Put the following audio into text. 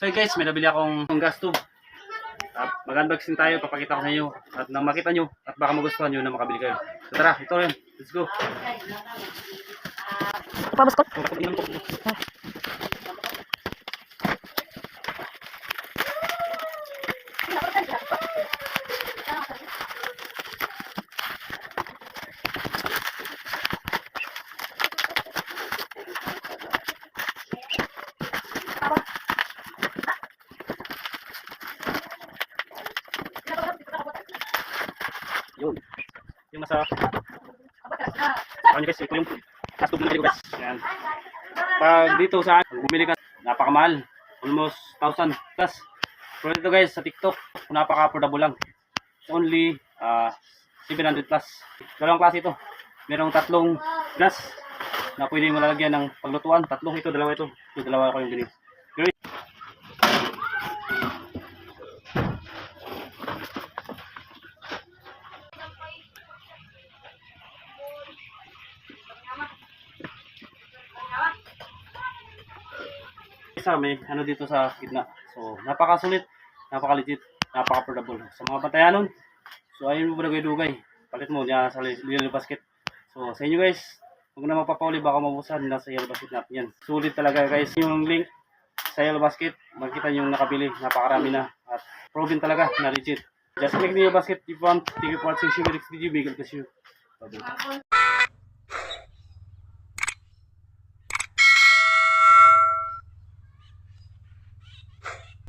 So guys, may nabili akong gas tube. Mag-unboxing tayo, papakita ko sa inyo. At nang makita nyo, at baka magustuhan nyo na makabili kayo. So tara, ito rin. Let's go. Pabaskot. Yun. Yung nasa... Ano guys, ito yung gas tube na kayo guys. Ayan. Pag dito sa bumili ka, napakamahal. Almost 1,000 plus. Pero dito guys, sa TikTok, napaka-affordable lang. Only 700 plus. Dalawang klase ito. Merong tatlong gas na pwede malalagyan ng paglutuan. Tatlong ito, dalawa ito. Ito, dalawa ko yung binili. Isa may ano dito sa gitna. So, napakasulit, napaka-legit, napaka-affordable. Sa mga batayanon, so ayun mo dugay-dugay. Palit mo diyan sa Yellow Basket. So, sa inyo guys, huwag na magpapauli, baka mabusan na sa Yellow Basket natin yan. Sulit talaga guys. Yung link sa Yellow Basket, makita nyo yung nakabili, napakarami na. At proven talaga na legit. Just click the Yellow Basket if you want. Thank you for watching. See you next video. Bigel kasi you. Bye-bye.